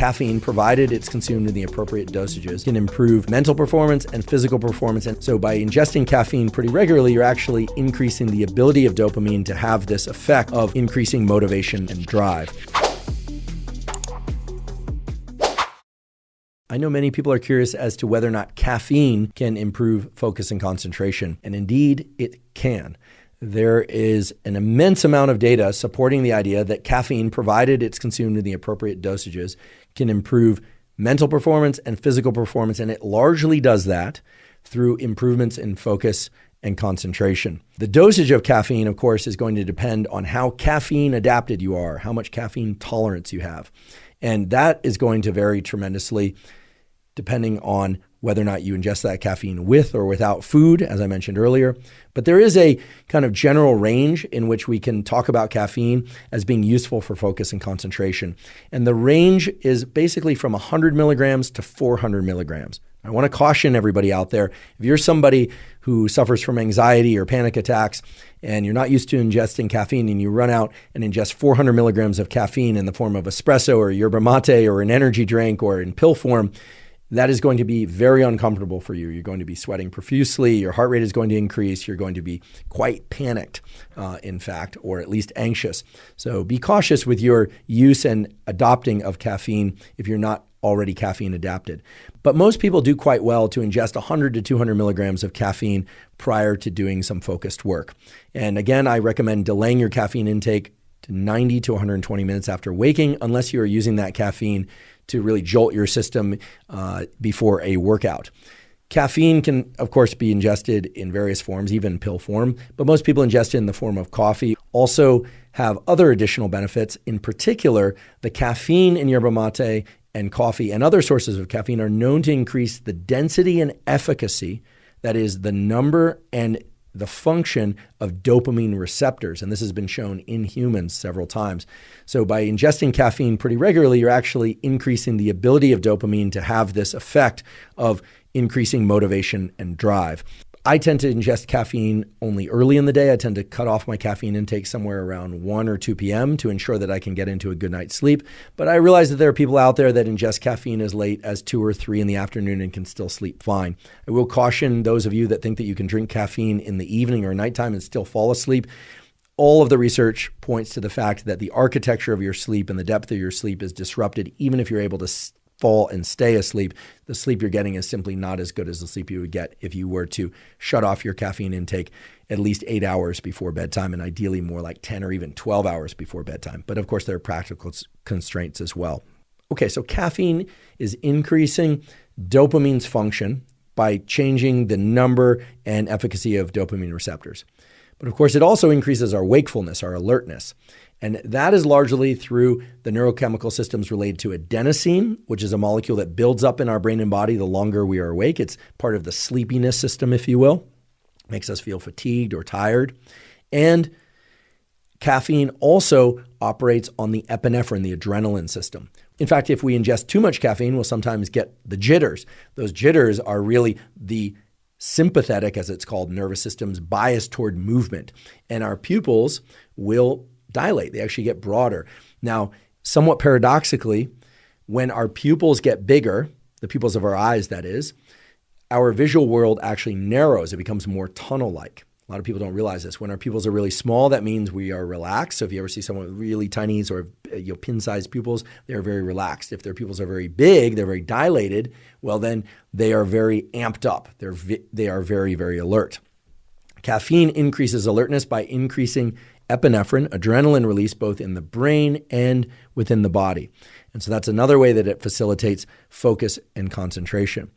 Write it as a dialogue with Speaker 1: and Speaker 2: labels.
Speaker 1: caffeine, provided it's consumed in the appropriate dosages, can improve mental performance and physical performance. And so by ingesting caffeine pretty regularly, you're actually increasing the ability of dopamine to have this effect of increasing motivation and drive. I know many people are curious as to whether or not caffeine can improve focus and concentration, and indeed it can. There is an immense amount of data supporting the idea that caffeine, provided it's consumed in the appropriate dosages, can improve mental performance and physical performance, and it largely does that through improvements in focus and concentration. The dosage of caffeine, of course, is going to depend on how caffeine adapted you are, how much caffeine tolerance you have. And that is going to vary tremendously depending on whether or not you ingest that caffeine with or without food, as I mentioned earlier. But there is a kind of general range in which we can talk about caffeine as being useful for focus and concentration. And the range is basically from 100 milligrams to 400 milligrams. I want to caution everybody out there, if you're somebody who suffers from anxiety or panic attacks and you're not used to ingesting caffeine and you run out and ingest 400 milligrams of caffeine in the form of espresso or yerba mate or an energy drink or in pill form, that is going to be very uncomfortable for you. You're going to be sweating profusely. Your heart rate is going to increase. You're going to be quite panicked, in fact, or at least anxious. So be cautious with your use and adopting of caffeine if you're not already caffeine adapted. But most people do quite well to ingest 100 to 200 milligrams of caffeine prior to doing some focused work. And again, I recommend delaying your caffeine intake to 90 to 120 minutes after waking, unless you are using that caffeine to really jolt your system before a workout. Caffeine can, of course, be ingested in various forms, even pill form, but most people ingest it in the form of coffee. Also have other additional benefits. In particular, the caffeine in yerba mate and coffee and other sources of caffeine are known to increase the density and efficacy, that is, the number and the function of dopamine receptors. And this has been shown in humans several times. So by ingesting caffeine pretty regularly, you're actually increasing the ability of dopamine to have this effect of increasing motivation and drive. I tend to ingest caffeine only early in the day. I tend to cut off my caffeine intake somewhere around 1 or 2 p.m. to ensure that I can get into a good night's sleep. But I realize that there are people out there that ingest caffeine as late as 2 or 3 in the afternoon and can still sleep fine. I will caution those of you that think that you can drink caffeine in the evening or nighttime and still fall asleep. All of the research points to the fact that the architecture of your sleep and the depth of your sleep is disrupted, even if you're able to fall and stay asleep. The sleep you're getting is simply not as good as the sleep you would get if you were to shut off your caffeine intake at least 8 hours before bedtime, and ideally more like 10 or even 12 hours before bedtime. But of course, there are practical constraints as well. Okay, so caffeine is increasing dopamine's function by changing the number and efficacy of dopamine receptors. But of course, it also increases our wakefulness, our alertness. And that is largely through the neurochemical systems related to adenosine, which is a molecule that builds up in our brain and body the longer we are awake. It's part of the sleepiness system, if you will. Makes us feel fatigued or tired. And caffeine also operates on the epinephrine, the adrenaline system. In fact, if we ingest too much caffeine, we'll sometimes get the jitters. Those jitters are really the sympathetic, as it's called, nervous system's bias toward movement. And our pupils will dilate. They actually get broader. Now, somewhat paradoxically, when our pupils get bigger, the pupils of our eyes, that is, our visual world actually narrows. It becomes more tunnel-like. A lot of people don't realize this. When our pupils are really small, that means we are relaxed. So if you ever see someone with really tiny sort of pin-sized pupils, they're very relaxed. If their pupils are very big, they're very dilated, well then they are very amped up. They are very, very alert. Caffeine increases alertness by increasing epinephrine, adrenaline release, both in the brain and within the body. And so that's another way that it facilitates focus and concentration.